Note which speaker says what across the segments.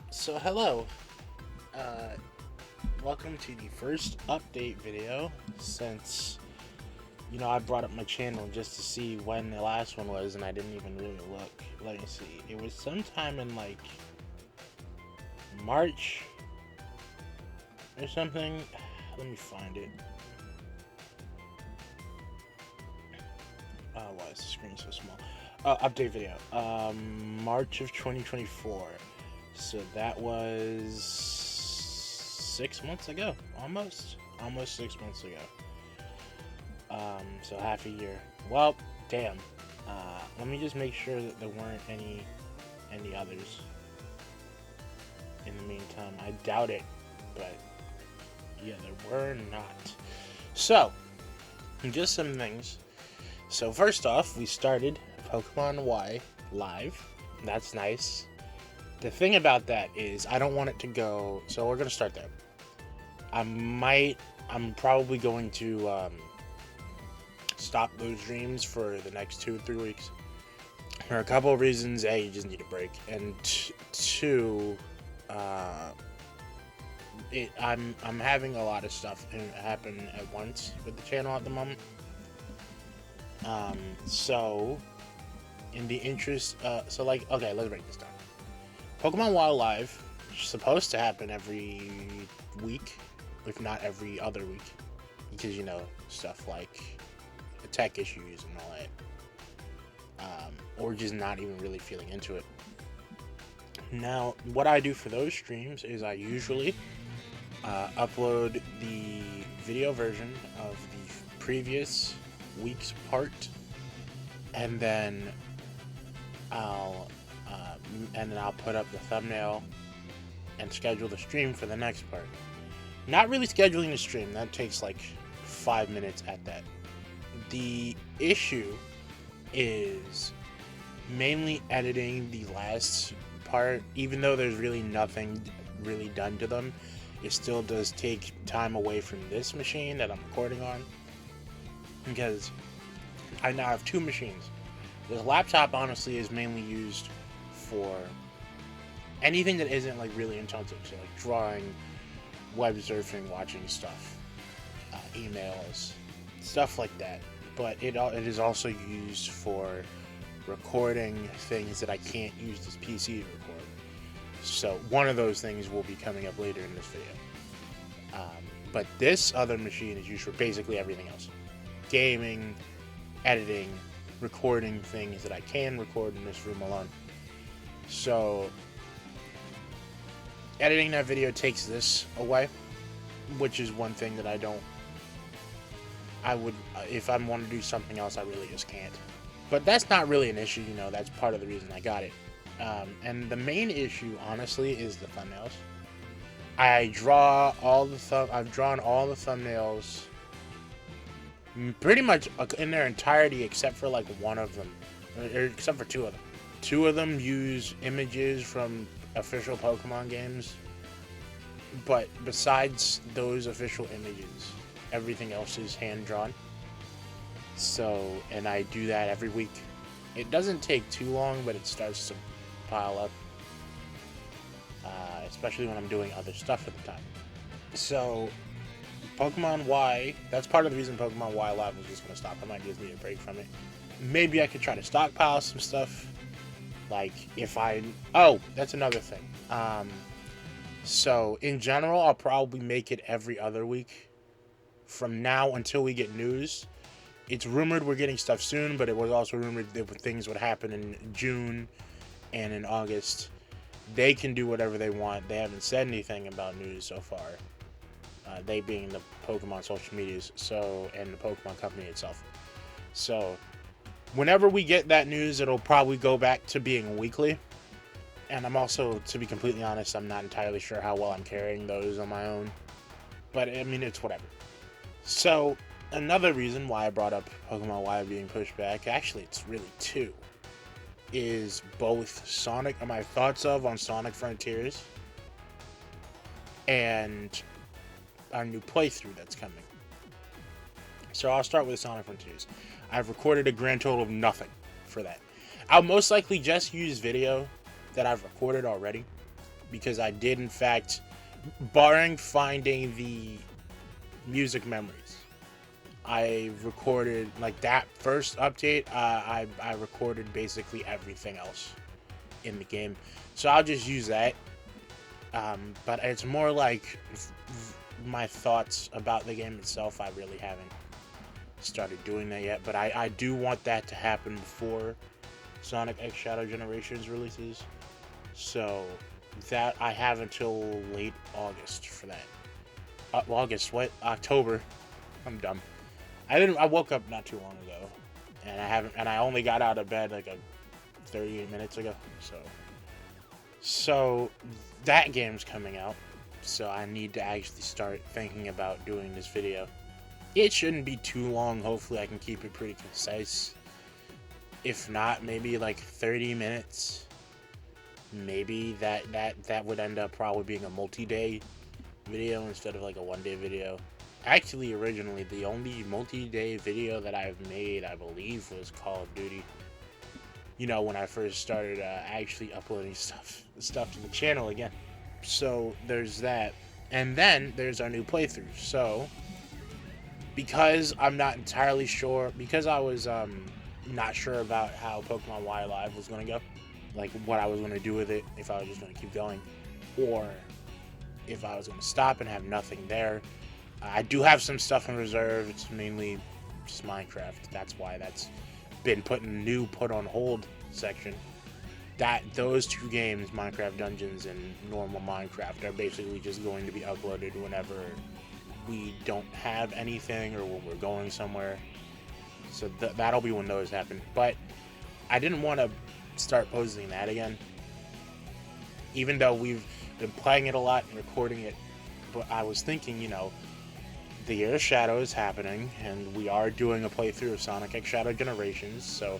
Speaker 1: So hello. Uh, Welcome to the first update video since, I brought up my channel just to see when the last one was, and I didn't even really look. Let me see. It was sometime in, March or something. Let me find it. Why is the screen so small? Update video. March of 2024. So that was 6 months ago. Almost 6 months ago. So half a year. Well, damn. Let me just make sure that there weren't any others in the meantime. I doubt it, but yeah, there were not. So, just some things. So first off, we started Pokemon Y live. That's nice. The thing about that is I don't want it to go, so we're going to start there. I'm probably going to stop those streams for the next 2 or 3 weeks. For a couple of reasons. A, you just need a break. And two, I'm having a lot of stuff happen at once with the channel at the moment. So, in the interest, okay, let's break this down. Pokemon Wild Live is supposed to happen every week, if not every other week, because, stuff like tech issues and all that, or just not even really feeling into it. Now, what I do for those streams is I usually upload the video version of the previous week's part, and then I'll put up the thumbnail and schedule the stream for the next part. Not really scheduling the stream, that takes like 5 minutes at that. The issue is mainly editing the last part. Even though there's really nothing really done to them, it still does take time away from this machine that I'm recording on, because I now have 2 machines. The laptop honestly is mainly used for anything that isn't like really intensive, so like drawing, web surfing, watching stuff, emails, stuff like that. But it is also used for recording things that I can't use this PC to record. So one of those things will be coming up later in this video. But this other machine is used for basically everything else: gaming, editing, recording things that I can record in this room alone. So editing that video takes this away, which is one thing that if I want to do something else, I really just can't. But that's not really an issue, that's part of the reason I got it. And the main issue, honestly, is the thumbnails. I've drawn all the thumbnails pretty much in their entirety, except for like one of them, or except for 2 of them. 2 of them use images from official Pokemon games, but besides those official images, everything else is hand-drawn. So, and I do that every week. It doesn't take too long, but it starts to pile up, especially when I'm doing other stuff at the time. So, Pokemon Y, that's part of the reason Pokemon Y Live was just going to stop. I might just need a break from it. Maybe I could try to stockpile some stuff. Like, that's another thing. So, in general, I'll probably make it every other week from now until we get news. It's rumored we're getting stuff soon, but it was also rumored that things would happen in June and in August. They can do whatever they want. They haven't said anything about news so far. They being the Pokemon social medias, and the Pokemon company itself. So, whenever we get that news, it'll probably go back to being weekly. And I'm also, to be completely honest, I'm not entirely sure how well I'm carrying those on my own. But, I mean, it's whatever. So, another reason why I brought up Pokemon Y being pushed back, actually it's really 2, is both my thoughts on Sonic Frontiers and our new playthrough that's coming. So I'll start with Sonic Frontiers. I've recorded a grand total of nothing for that. I'll most likely just use video that I've recorded already because I did, in fact, barring finding the music memories, I recorded, like, that first update, I recorded basically everything else in the game. So I'll just use that. But it's more like my thoughts about the game itself. I really haven't started doing that yet, but I do want that to happen before Sonic X Shadow Generations releases. So that I have until late August for that. August, what? October. I'm dumb. I woke up not too long ago, and I only got out of bed like 38 minutes ago. So that game's coming out. So I need to actually start thinking about doing this video. It shouldn't be too long. Hopefully I can keep it pretty concise. If not, maybe like 30 minutes. Maybe that would end up probably being a multi-day video instead of like a one-day video. Actually, originally, the only multi-day video that I've made, I believe, was Call of Duty. You know, when I first started actually uploading stuff to the channel again. So there's that. And then there's our new playthrough. So because I'm not entirely sure, because I was not sure about how Pokemon Y Live was going to go, like what I was going to do with it, if I was just going to keep going, or if I was going to stop and have nothing there. I do have some stuff in reserve. It's mainly just Minecraft. That's why that's been put on hold section. Those two games, Minecraft Dungeons and normal Minecraft, are basically just going to be uploaded whenever we don't have anything or when we're going somewhere. So that'll be when those happen. But I didn't want to start posting that again, even though we've been playing it a lot and recording it. But I was thinking, you know, the Year of Shadow is happening, and we are doing a playthrough of Sonic X Shadow Generations, so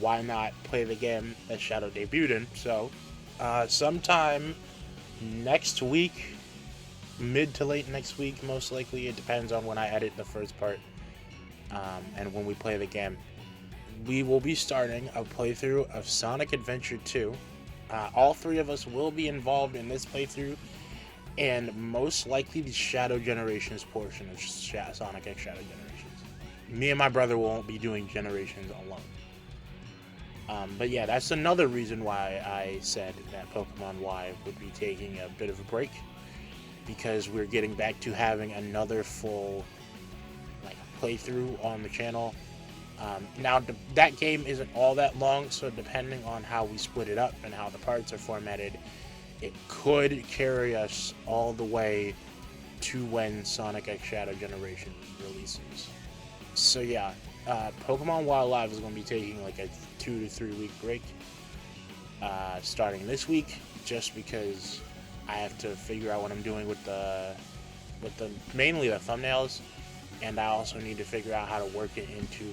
Speaker 1: why not play the game that Shadow debuted in? So, sometime next week, mid to late next week, most likely, it depends on when I edit the first part, and when we play the game, we will be starting a playthrough of Sonic Adventure 2. All three of us will be involved in this playthrough, and most likely the Shadow Generations portion of Sonic X Shadow Generations. Me and my brother won't be doing Generations alone. But yeah, that's another reason why I said that Pokemon Y would be taking a bit of a break, because we're getting back to having another full playthrough on the channel. Now that game isn't all that long, so depending on how we split it up and how the parts are formatted, it could carry us all the way to when Sonic X Shadow Generations releases. So yeah, Pokemon Y Live is going to be taking like a 2 to 3 week break, starting this week, just because I have to figure out what I'm doing with the mainly the thumbnails, and I also need to figure out how to work it into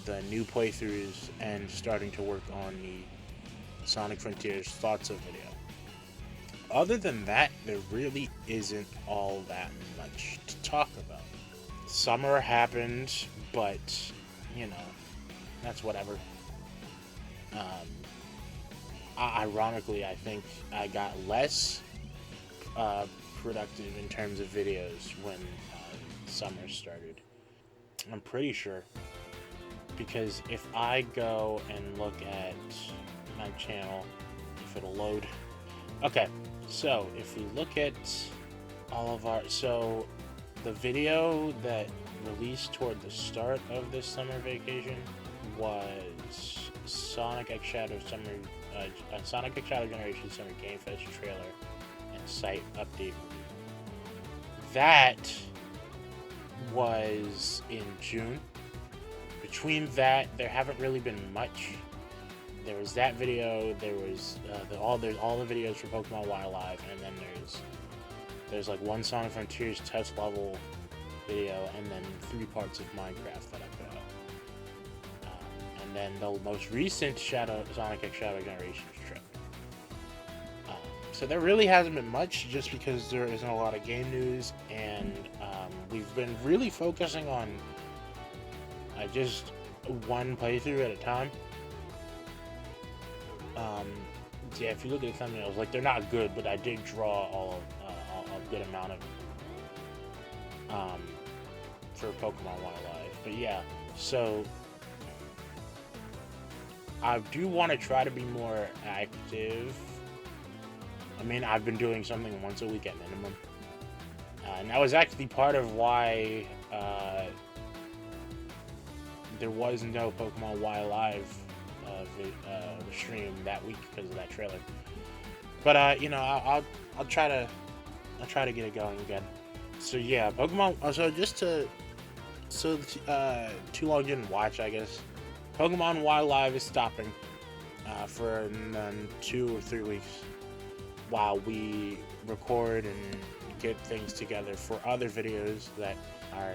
Speaker 1: the new playthroughs and starting to work on the Sonic Frontiers Thoughts of video. Other than that, there really isn't all that much to talk about. Summer happened, but, you know, that's whatever. Ironically, I think I got less productive in terms of videos when summer started. I'm pretty sure. Because if I go and look at my channel, if it'll load. Okay, so if we look at all of our... So the video that released toward the start of this summer vacation was Sonic X Shadow Sonic X Shadow Generation Summer Game Fest trailer and site update. That was in June. Between that, there haven't really been much. There was that video. There was all the videos for Pokemon Y Live, and then there's like one Sonic Frontiers test level video, and then 3 parts of Minecraft that I put out. And then the most recent Sonic X Shadow Generations trip. So there really hasn't been much, just because there isn't a lot of game news, and we've been really focusing on just one playthrough at a time. yeah, if you look at the thumbnails, like they're not good, but I did draw a good amount of for Pokemon Wildlife. But yeah, so I do want to try to be more active. I mean, I've been doing something once a week at minimum. And that was actually part of why there was no Pokemon Wildlife stream that week because of that trailer. But you know, I'll try to get it going again. So yeah, Pokemon. So just to too long didn't watch, I guess. Pokemon Wildlife is stopping for 2 or 3 weeks while we record and get things together for other videos that are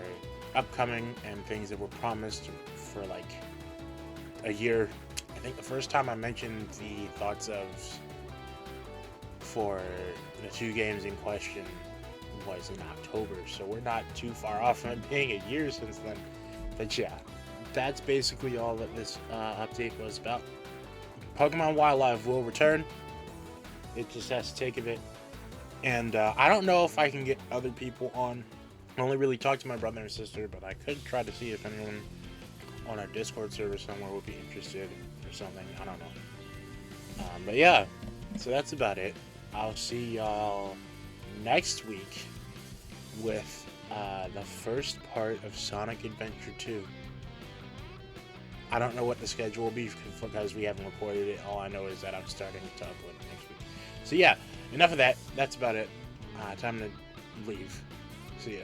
Speaker 1: upcoming and things that were promised for like a year. I think the first time I mentioned the thoughts of for the 2 games in question was in October, so we're not too far off from it being a year since then. But yeah, that's basically all that this update was about. Pokemon Wildlife will return. It just has to take a bit. And I don't know if I can get other people on. I only really talked to my brother and sister, but I could try to see if anyone on our Discord server somewhere would be interested or something. I don't know. But yeah, so that's about it. I'll see y'all next week with the first part of Sonic Adventure 2. I don't know what the schedule will be because we haven't recorded it. All I know is that I'm starting to upload next week. So yeah, enough of that. That's about it. Time to leave. See ya.